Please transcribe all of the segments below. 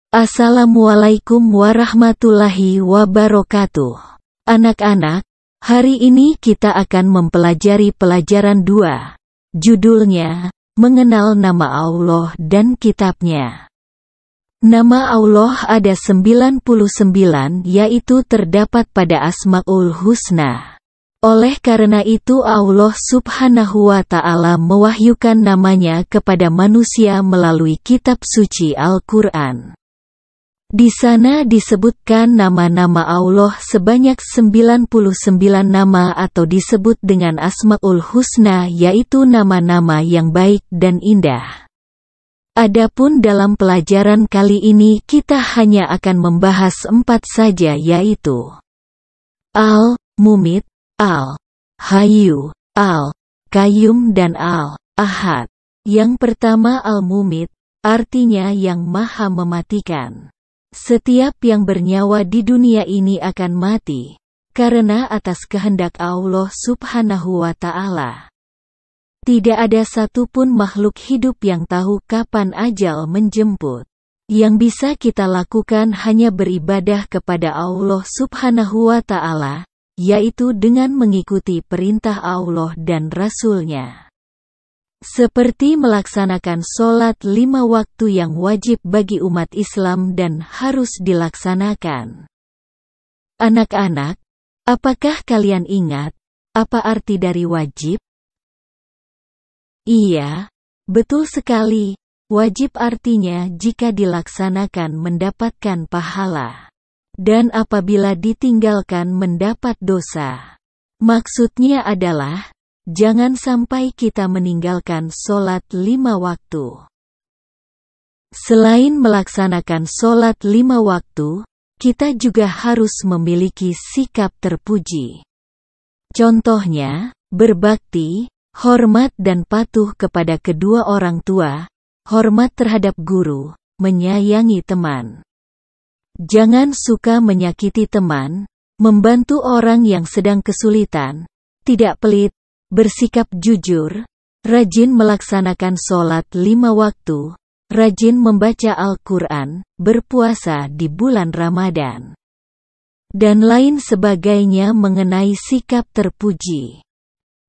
Assalamualaikum warahmatullahi wabarakatuh. Anak-anak, hari ini kita akan mempelajari pelajaran 2. Judulnya, Mengenal Nama Allah dan Kitabnya. Nama Allah ada 99, yaitu terdapat pada Asmaul Husna. Oleh karena itu Allah Subhanahu wa Ta'ala mewahyukan namanya kepada manusia melalui kitab suci Al-Quran. Di sana disebutkan nama-nama Allah sebanyak 99 nama atau disebut dengan Asmaul Husna, yaitu nama-nama yang baik dan indah. Adapun dalam pelajaran kali ini kita hanya akan membahas 4 saja, yaitu Al-Mumit, Al-Hayyu, Al-Qayyum dan Al-Ahad. Yang pertama Al-Mumit, artinya yang maha mematikan. Setiap yang bernyawa di dunia ini akan mati, karena atas kehendak Allah Subhanahu wa Ta'ala. Tidak ada satupun makhluk hidup yang tahu kapan ajal menjemput. Yang bisa kita lakukan hanya beribadah kepada Allah Subhanahu wa Ta'ala, yaitu dengan mengikuti perintah Allah dan Rasul-Nya. Seperti melaksanakan sholat 5 waktu yang wajib bagi umat Islam dan harus dilaksanakan. Anak-anak, apakah kalian ingat apa arti dari wajib? Iya, betul sekali. Wajib artinya jika dilaksanakan mendapatkan pahala. Dan apabila ditinggalkan mendapat dosa. Maksudnya adalah, jangan sampai kita meninggalkan sholat 5 waktu. Selain melaksanakan sholat 5 waktu, kita juga harus memiliki sikap terpuji. Contohnya, berbakti, hormat dan patuh kepada kedua orang tua, hormat terhadap guru, menyayangi teman. Jangan suka menyakiti teman, membantu orang yang sedang kesulitan, tidak pelit, bersikap jujur, rajin melaksanakan sholat 5 waktu, rajin membaca Al-Quran, berpuasa di bulan Ramadan, dan lain sebagainya mengenai sikap terpuji.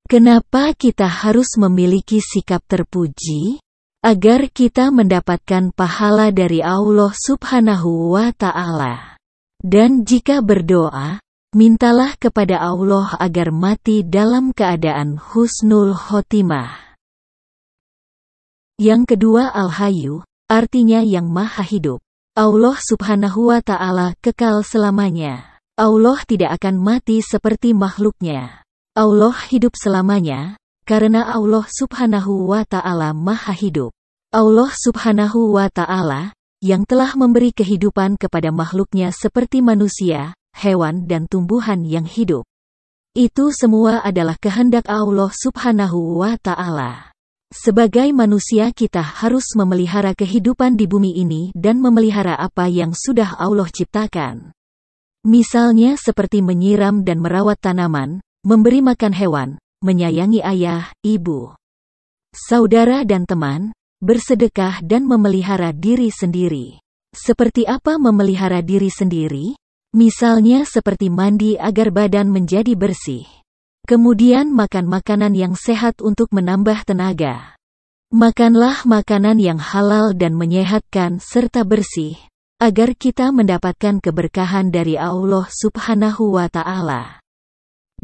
Kenapa kita harus memiliki sikap terpuji? Agar kita mendapatkan pahala dari Allah Subhanahu wa Ta'ala. Dan jika berdoa, mintalah kepada Allah agar mati dalam keadaan husnul khotimah. Yang kedua Al-Hayyu, artinya yang maha hidup. Allah Subhanahu wa Ta'ala kekal selamanya. Allah tidak akan mati seperti makhluknya. Allah hidup selamanya, karena Allah Subhanahu wa Ta'ala maha hidup. Allah Subhanahu wa Ta'ala, yang telah memberi kehidupan kepada makhluknya seperti manusia, hewan dan tumbuhan yang hidup. Itu semua adalah kehendak Allah Subhanahu wa Ta'ala. Sebagai manusia kita harus memelihara kehidupan di bumi ini dan memelihara apa yang sudah Allah ciptakan. Misalnya seperti menyiram dan merawat tanaman, memberi makan hewan, menyayangi ayah, ibu, saudara dan teman, bersedekah dan memelihara diri sendiri. Seperti apa memelihara diri sendiri? Misalnya seperti mandi agar badan menjadi bersih. Kemudian makan makanan yang sehat untuk menambah tenaga. Makanlah makanan yang halal dan menyehatkan serta bersih, agar kita mendapatkan keberkahan dari Allah Subhanahu wa Ta'ala.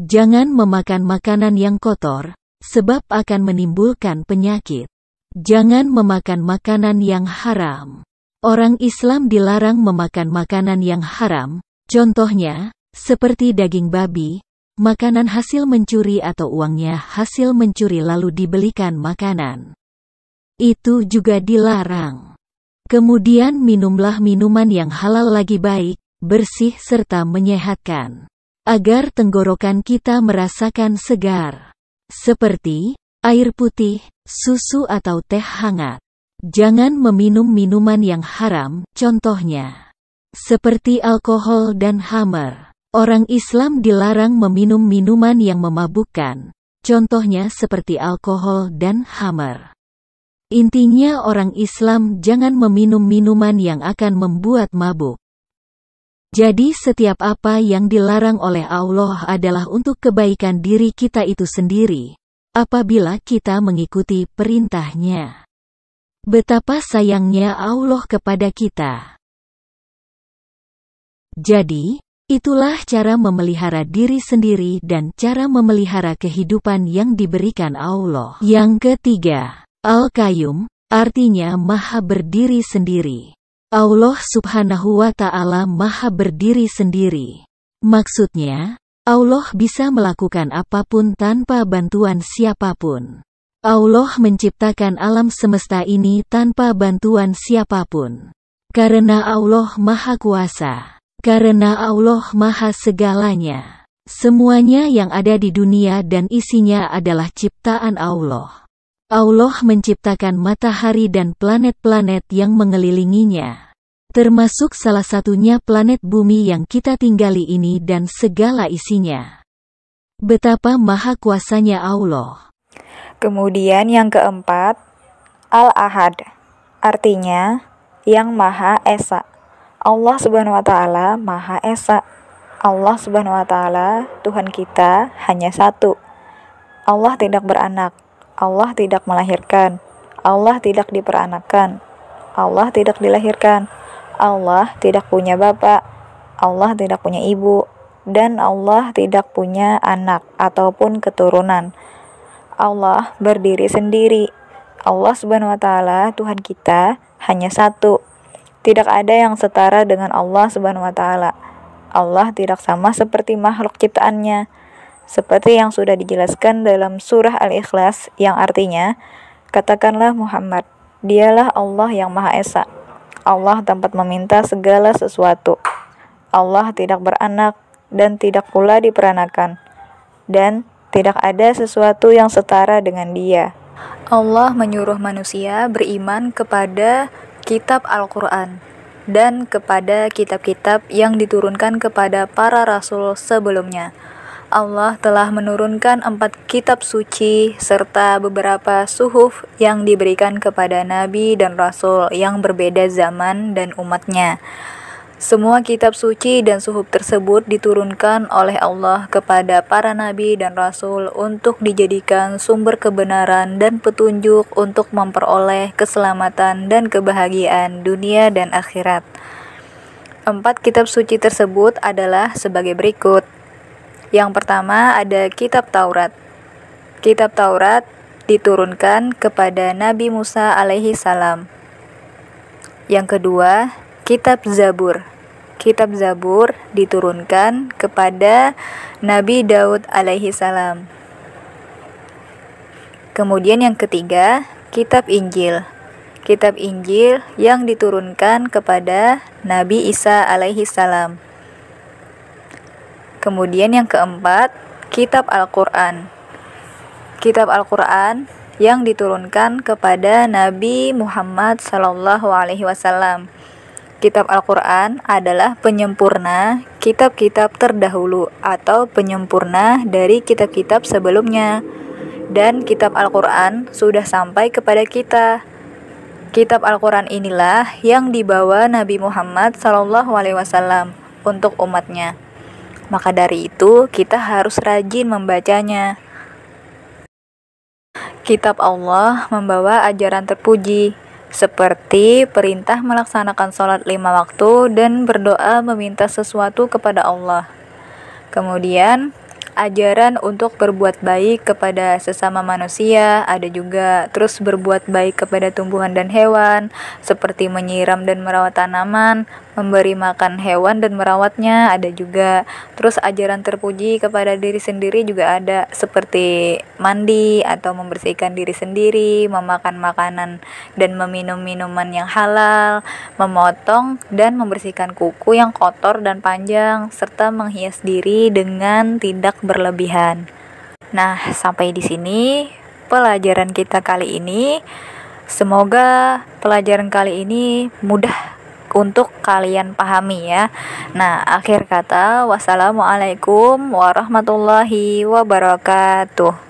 Jangan memakan makanan yang kotor, sebab akan menimbulkan penyakit. Jangan memakan makanan yang haram. Orang Islam dilarang memakan makanan yang haram, contohnya, seperti daging babi, makanan hasil mencuri atau uangnya hasil mencuri lalu dibelikan makanan. Itu juga dilarang. Kemudian minumlah minuman yang halal lagi baik, bersih serta menyehatkan. Agar tenggorokan kita merasakan segar. Seperti air putih, susu atau teh hangat. Jangan meminum minuman yang haram, contohnya seperti alkohol dan khamar. Orang Islam dilarang meminum minuman yang memabukkan, contohnya seperti alkohol dan khamar. Intinya orang Islam jangan meminum minuman yang akan membuat mabuk. Jadi setiap apa yang dilarang oleh Allah adalah untuk kebaikan diri kita itu sendiri, apabila kita mengikuti perintahnya. Betapa sayangnya Allah kepada kita. Jadi, itulah cara memelihara diri sendiri dan cara memelihara kehidupan yang diberikan Allah. Yang ketiga, Al-Qayyum, artinya Maha Berdiri Sendiri. Allah Subhanahu wa Ta'ala Maha Berdiri Sendiri. Maksudnya, Allah bisa melakukan apapun tanpa bantuan siapapun. Allah menciptakan alam semesta ini tanpa bantuan siapapun. Karena Allah Maha Kuasa. Karena Allah Maha Segalanya. Semuanya yang ada di dunia dan isinya adalah ciptaan Allah. Allah menciptakan matahari dan planet-planet yang mengelilinginya. Termasuk salah satunya planet bumi yang kita tinggali ini dan segala isinya. Betapa maha kuasanya Allah. Kemudian yang keempat, Al-Ahad, artinya yang Maha Esa. Allah Subhanahu wa Ta'ala Maha Esa. Allah Subhanahu wa Ta'ala, Tuhan kita, hanya satu. Allah tidak beranak, Allah tidak melahirkan, Allah tidak diperanakan, Allah tidak dilahirkan, Allah tidak punya bapak, Allah tidak punya ibu, dan Allah tidak punya anak ataupun keturunan. Allah berdiri sendiri. Allah Subhanahu wa Ta'ala, Tuhan kita, hanya satu. Tidak ada yang setara dengan Allah Subhanahu wa Ta'ala. Allah tidak sama seperti makhluk ciptaannya. Seperti yang sudah dijelaskan dalam surah Al-Ikhlas, yang artinya, katakanlah Muhammad, dialah Allah yang Maha Esa. Allah tempat meminta segala sesuatu. Allah tidak beranak dan tidak pula diperanakan. Dan tidak ada sesuatu yang setara dengan Dia. Allah menyuruh manusia beriman kepada kitab Al-Quran dan kepada kitab-kitab yang diturunkan kepada para rasul sebelumnya. Allah telah menurunkan 4 kitab suci serta beberapa suhuf yang diberikan kepada nabi dan rasul yang berbeda zaman dan umatnya. Semua kitab suci dan suhuf tersebut diturunkan oleh Allah kepada para nabi dan rasul untuk dijadikan sumber kebenaran dan petunjuk untuk memperoleh keselamatan dan kebahagiaan dunia dan akhirat. 4 kitab suci tersebut adalah sebagai berikut. Yang pertama ada kitab Taurat. Kitab Taurat diturunkan kepada Nabi Musa alaihi salam. Yang kedua, kitab Zabur. Kitab Zabur diturunkan kepada Nabi Daud alaihi salam. Kemudian yang ketiga, kitab Injil. Kitab Injil yang diturunkan kepada Nabi Isa alaihi salam. Kemudian yang keempat, kitab Al-Quran. Kitab Al-Quran yang diturunkan kepada Nabi Muhammad SAW. Kitab Al-Quran adalah penyempurna kitab-kitab terdahulu atau penyempurna dari kitab-kitab sebelumnya. Dan kitab Al-Quran sudah sampai kepada kita. Kitab Al-Quran inilah yang dibawa Nabi Muhammad SAW untuk umatnya. Maka dari itu kita harus rajin membacanya. Kitab Allah membawa ajaran terpuji, seperti perintah melaksanakan sholat 5 waktu dan berdoa meminta sesuatu kepada Allah. Kemudian ajaran untuk berbuat baik kepada sesama manusia, ada juga terus berbuat baik kepada tumbuhan dan hewan, seperti menyiram dan merawat tanaman, memberi makan hewan dan merawatnya, ada juga. Terus ajaran terpuji kepada diri sendiri juga ada, seperti mandi atau membersihkan diri sendiri, memakan makanan dan meminum minuman yang halal, memotong dan membersihkan kuku yang kotor dan panjang, serta menghias diri dengan tidak berlebihan. Nah, sampai di sini pelajaran kita kali ini. Semoga pelajaran kali ini mudah untuk kalian pahami ya. Nah, akhir kata, wassalamualaikum warahmatullahi wabarakatuh.